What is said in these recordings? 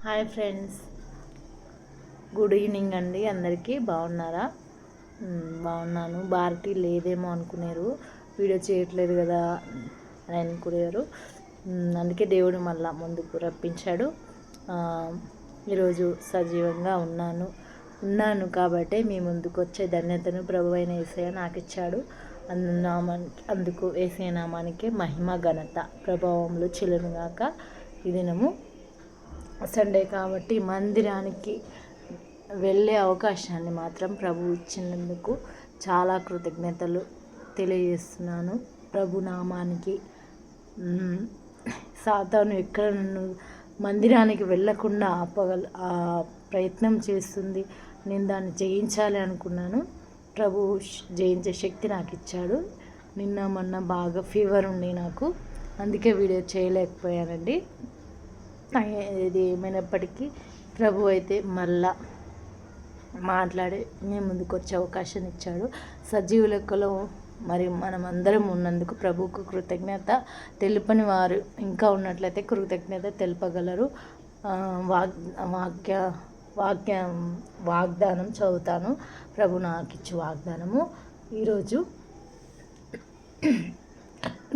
Hi friends, good evening అండి. అందరికీ బాగున్నారా? బాగున్నాను. భారతి లేదేమో అనుకున్నారు, వీడియో చేయట్లేదు కదా అని అనుకునేవారు. అందుకే దేవుడు మళ్ళా ముందుకు రప్పించాడు. ఈరోజు సజీవంగా ఉన్నాను కాబట్టి మీ ముందుకు వచ్చే ధన్యతను ప్రభు అయిన యేసయ్య నాకు ఇచ్చాడు. అందుకు యేసయ్య నామానికి మహిమ ఘనత ప్రభావములు చెల్లునుగాక. ఈ దినము సండే కాబట్టి మందిరానికి వెళ్ళే అవకాశాన్ని మాత్రం ప్రభు ఇచ్చినందుకు చాలా కృతజ్ఞతలు తెలియజేస్తున్నాను ప్రభు నామానికి. సాతాను ఎక్కడ నన్ను మందిరానికి వెళ్ళకుండా ప్రయత్నం చేస్తుంది. నేను దాన్ని జయించాలి అనుకున్నాను. ప్రభు జయించే శక్తి నాకు ఇచ్చాడు. నిన్న మొన్న బాగా ఫీవర్ ఉండి నాకు, అందుకే వీడియో చేయలేకపోయానండి. ఇది ఏమైనప్పటికీ ప్రభు అయితే మళ్ళా మాట్లాడి మేము ముందుకు వచ్చే అవకాశం ఇచ్చాడు. సజీవ లెక్కలో మరి మనం అందరం ఉన్నందుకు ప్రభువుకు కృతజ్ఞత తెలుపని వారు ఇంకా ఉన్నట్లయితే కృతజ్ఞత తెలుపగలరు. వాగ్దానం చదువుతాను. ప్రభు నాకు ఇచ్చి వాగ్దానము. ఈరోజు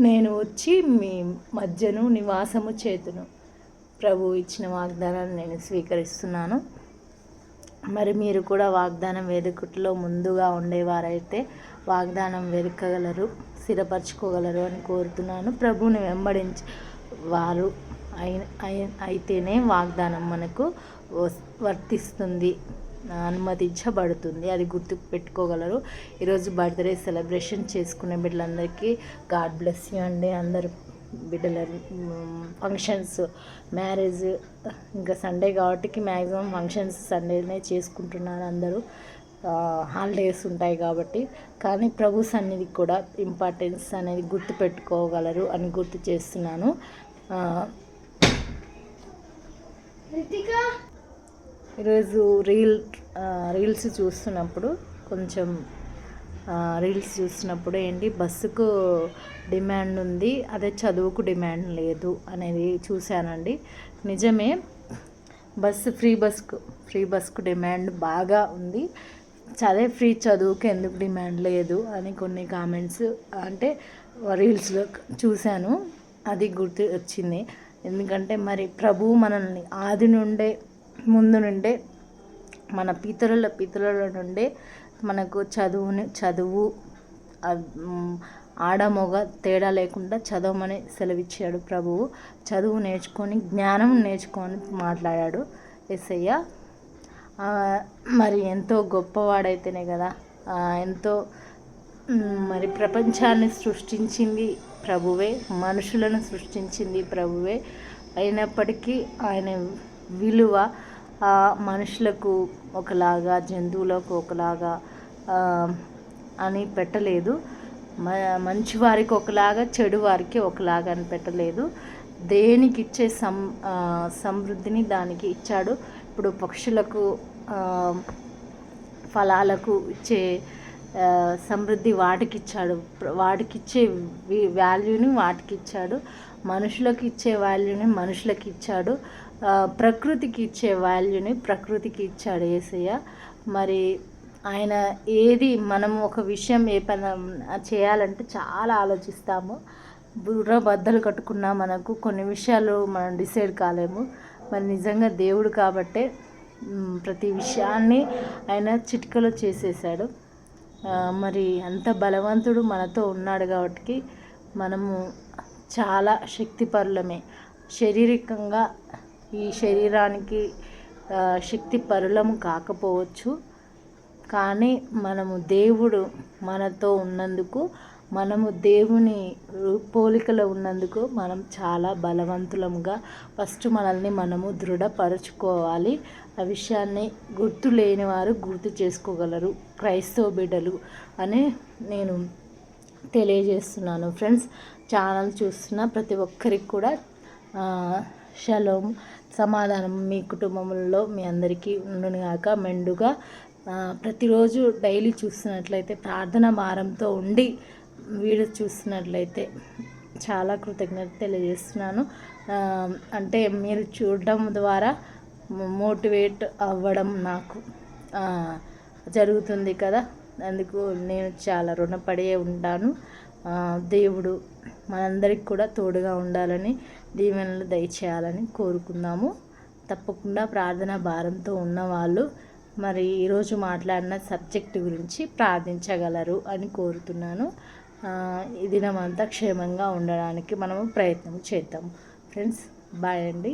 నేను వచ్చి మీ మధ్యను నివాసము చేతును. ప్రభు ఇచ్చిన వాగ్దానాన్ని నేను స్వీకరిస్తున్నాను. మరి మీరు కూడా వాగ్దానం వేదికలో ముందుగా ఉండేవారైతే వాగ్దానం వెతకగలరు, స్థిరపరచుకోగలరు అని కోరుతున్నాను. ప్రభువుని వెంబడించి వారు అయితేనే వాగ్దానం మనకు వర్తిస్తుంది, అనుమతించబడుతుంది. అది గుర్తు పెట్టుకోగలరు. ఈరోజు బర్త్డే సెలబ్రేషన్ చేసుకునే బిడ్డలందరికీ గాడ్ బ్లెస్ యూ అండి. అందరూ బిడ్డల ఫంక్షన్స్, మ్యారేజ్, ఇంకా సండే కాబట్టి మ్యాక్సిమం ఫంక్షన్స్ సండేనే చేసుకుంటున్నారు అందరూ. హాలిడేస్ ఉంటాయి కాబట్టి. కానీ ప్రభు సన్నిధి కూడా ఇంపార్టెన్స్ అనేది గుర్తు పెట్టుకోగలరు అని గుర్తు చేస్తున్నాను. ఈరోజు రీల్స్ చూస్తున్నప్పుడు ఏంటి, బస్సుకు డిమాండ్ ఉంది, అదే చదువుకు డిమాండ్ లేదు అనేది చూశానండి. నిజమే, ఫ్రీ బస్కు డిమాండ్ బాగా ఉంది. అదే ఫ్రీ చదువుకు ఎందుకు డిమాండ్ లేదు అని కొన్ని కామెంట్స్ అంటే రీల్స్లో చూశాను. అది గుర్తు వచ్చింది. ఎందుకంటే మరి ప్రభువు మనల్ని ఆది నుండే, ముందు నుండే, మన పితరుల నుండే మనకు చదువు ఆడమొగ తేడా లేకుండా చదవమని సెలవిచ్చాడు ప్రభువు. చదువు నేర్చుకొని జ్ఞానం నేర్చుకొని మాట్లాడాడు యేసయ్య. మరి ఎంతో గొప్పవాడైతేనే కదా, ఎంతో మరి ప్రపంచాన్ని సృష్టించింది ప్రభువే, మనుషులను సృష్టించింది ప్రభువే. అయినప్పటికీ ఆయన విలువ మనుషులకు ఒకలాగా, జంతువులకు ఒకలాగా అని పెట్టలేదు. మంచి వారికి ఒకలాగా, చెడు వారికి ఒకలాగా అని పెట్టలేదు. దేనికి ఇచ్చే సమృద్ధిని దానికి ఇచ్చాడు. ఇప్పుడు పక్షులకు ఫలాలకు ఇచ్చే సమృద్ధి వాటికి ఇచ్చాడు. వాటికి ఇచ్చే వాల్యూని వాటికి ఇచ్చాడు. మనుషులకు ఇచ్చే వాల్యూని మనుషులకి ఇచ్చాడు. ప్రకృతికి ఇచ్చే వాల్యూని ప్రకృతికి ఇచ్చాడు యేసయ్య. మరి ఆయన ఏది మనం ఒక విషయం ఏ పని చేయాలంటే చాలా ఆలోచిస్తాము. బుర్ర బద్దలు కట్టుకున్నా మనకు కొన్ని విషయాలు మనం డిసైడ్ కాలేము. మరి నిజంగా దేవుడు కాబట్టే ప్రతి విషయాన్ని ఆయన చిటికలో చేసేసాడు. మరి అంత బలవంతుడు మనతో ఉన్నాడు కాబట్టి మనము చాలా శక్తిపరులమే. శారీరకంగా ఈ శరీరానికి శక్తి పరులము కాకపోవచ్చు, కానీ మనము దేవుడు మనతో ఉన్నందుకు, మనము దేవుని పోలికలో ఉన్నందుకు మనం చాలా బలవంతులముగా ఫస్ట్ మనల్ని మనము దృఢపరచుకోవాలి. ఆ విషయాన్ని గుర్తు లేని వారు గుర్తు చేసుకోగలరు, క్రైస్తవ బిడ్డలు అని నేను తెలియజేస్తున్నాను. ఫ్రెండ్స్, ఛానల్ చూస్తున్న ప్రతి ఒక్కరికి కూడా షలోమ్, సమాధానం మీ కుటుంబంలో మీ అందరికీ ఉండునుగాక మెండుగా. ప్రతిరోజు డైలీ చూస్తున్నట్లయితే, ప్రార్థన భారంతో ఉండి వీడియో చూస్తున్నట్లయితే చాలా కృతజ్ఞత తెలియజేస్తున్నాను. అంటే మీరు చూడడం ద్వారా మోటివేట్ అవ్వడం నాకు జరుగుతుంది కదా. అందుకు నేను చాలా రుణపడి ఉంటాను. దేవుడు మనందరికి కూడా తోడుగా ఉండాలని, దీవెనలు దయచేయాలని కోరుకుందాము. తప్పకుండా ప్రార్థన భారంతో ఉన్నవాళ్ళు మరి ఈరోజు మాట్లాడిన సబ్జెక్టు గురించి ప్రార్థించగలరు అని కోరుతున్నాను. ఈ దినమంతా క్షేమంగా ఉండడానికి మనము ప్రయత్నం చేద్దాం. ఫ్రెండ్స్, బాయ్ అండి.